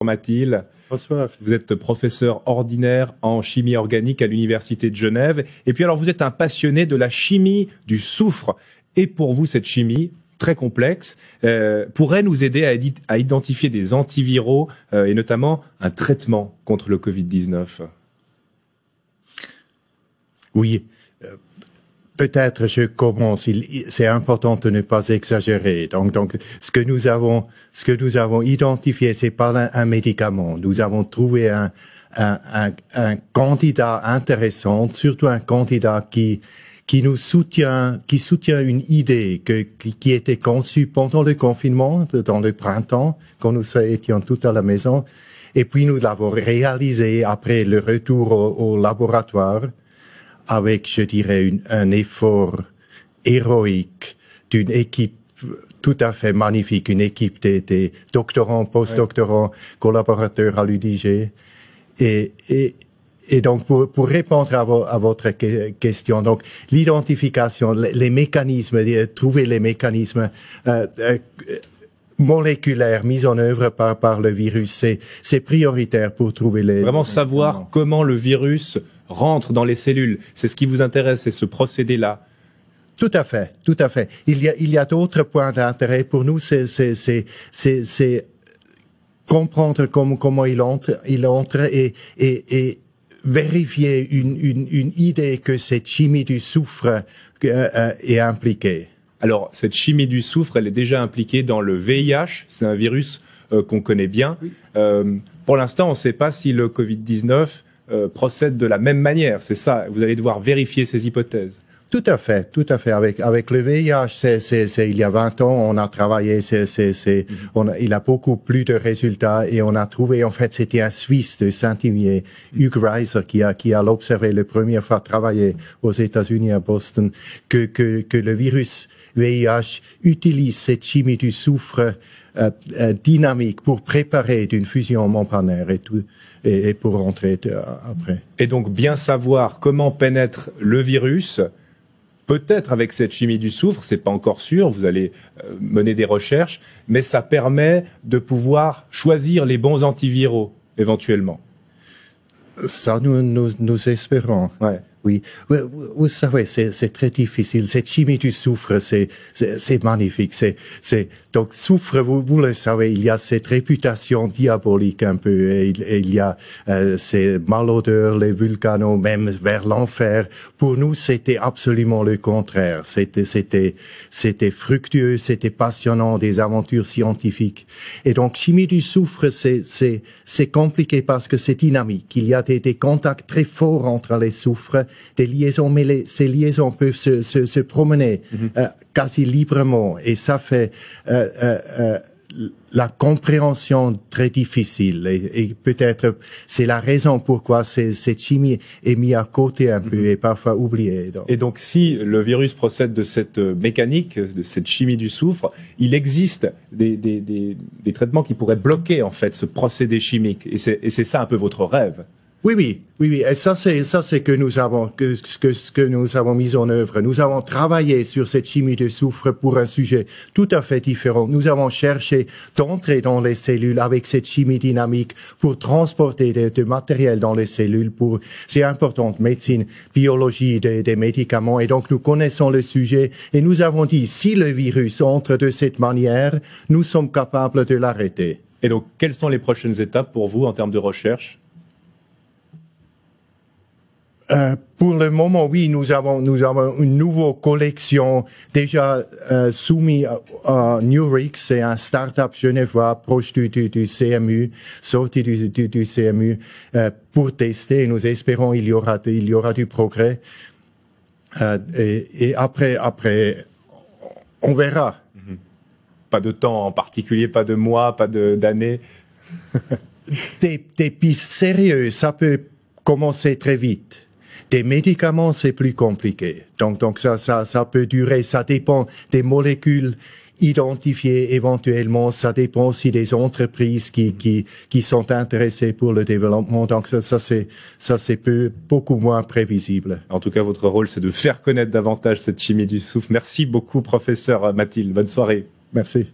Mathilde. Bonsoir. Vous êtes professeur ordinaire en chimie organique à l'Université de Genève. Et puis alors, vous êtes un passionné de la chimie du soufre. Et pour vous, cette chimie très complexe pourrait nous aider à identifier des antiviraux et notamment un traitement contre le Covid-19. Oui. Peut-être je commence. C'est important de ne pas exagérer. Donc, ce que nous avons identifié, c'est pas un médicament. Nous avons trouvé un candidat intéressant, surtout un candidat qui soutient une idée qui était conçue pendant le confinement, dans le printemps, quand nous étions tous à la maison. Et puis nous l'avons réalisé après le retour au laboratoire, avec, je dirais, un effort héroïque d'une équipe tout à fait magnifique, une équipe des doctorants, post-doctorants, collaborateurs à l'UDG. Et donc, pour répondre à votre question, donc, l'identification, les mécanismes, trouver les mécanismes, moléculaires mis en œuvre par le virus, c'est prioritaire pour trouver les... Vraiment savoir comment le virus rentre dans les cellules. C'est ce qui vous intéresse, c'est ce procédé-là. Tout à fait, tout à fait. Il y a d'autres points d'intérêt pour nous, c'est comprendre comment il entre et vérifier une idée que cette chimie du soufre est impliquée. Alors, cette chimie du soufre, elle est déjà impliquée dans le VIH. C'est un virus qu'on connaît bien. Oui. Pour l'instant, on ne sait pas si le Covid-19 procède de la même manière. C'est ça. Vous allez devoir vérifier ces hypothèses. Tout à fait, tout à fait. Avec le VIH, il y a 20 ans, on a travaillé, il a beaucoup plus de résultats et on a trouvé, en fait, c'était un Suisse de Saint-Imier, Hugh Reiser, qui a observé la première fois travailler aux États-Unis à Boston, que le virus VIH utilise cette chimie du soufre dynamique pour préparer d'une fusion membranaire et pour rentrer après. Et donc, bien savoir comment pénètre le virus, peut-être avec cette chimie du soufre, c'est pas encore sûr, vous allez mener des recherches, mais ça permet de pouvoir choisir les bons antiviraux, éventuellement. Ça, nous espérons. Ouais. Oui, vous savez, c'est très difficile. Cette chimie du soufre, c'est magnifique. Donc soufre, vous le savez, il y a cette réputation diabolique un peu. Et il y a ces malodeurs, les volcanos, même vers l'enfer. Pour nous, c'était absolument le contraire. C'était fructueux, c'était passionnant, des aventures scientifiques. Et donc, chimie du soufre, c'est compliqué parce que c'est dynamique. Il y a des contacts très forts entre les soufres, des liaisons, mais ces liaisons peuvent se promener quasi librement, et ça fait la compréhension très difficile. Et peut-être c'est la raison pourquoi cette chimie est mise à côté un peu et parfois oubliée. Et donc, si le virus procède de cette mécanique, de cette chimie du soufre, il existe des traitements qui pourraient bloquer en fait ce procédé chimique. Et c'est ça un peu votre rêve. Oui. Et ça c'est que nous avons mis en œuvre. Nous avons travaillé sur cette chimie de soufre pour un sujet tout à fait différent. Nous avons cherché d'entrer dans les cellules avec cette chimie dynamique pour transporter du matériel dans les cellules. C'est important, médecine, biologie, des médicaments. Et donc nous connaissons le sujet et nous avons dit si le virus entre de cette manière, nous sommes capables de l'arrêter. Et donc quelles sont les prochaines étapes pour vous en termes de recherche? Pour le moment, oui, nous avons une nouvelle collection déjà soumise à Nurix, c'est un start-up genevois proche du CMU, sorti du CMU, pour tester. Nous espérons il y aura du progrès. Et après, on verra. Pas de temps en particulier, pas de mois, pas d'années. Des pistes sérieuses, ça peut commencer très vite. Des médicaments, c'est plus compliqué. Donc ça peut durer. Ça dépend des molécules identifiées éventuellement. Ça dépend aussi des entreprises qui sont intéressées pour le développement. Donc ça c'est beaucoup moins prévisible. En tout cas, votre rôle, c'est de faire connaître davantage cette chimie du soufre. Merci beaucoup, professeur Mathilde. Bonne soirée. Merci.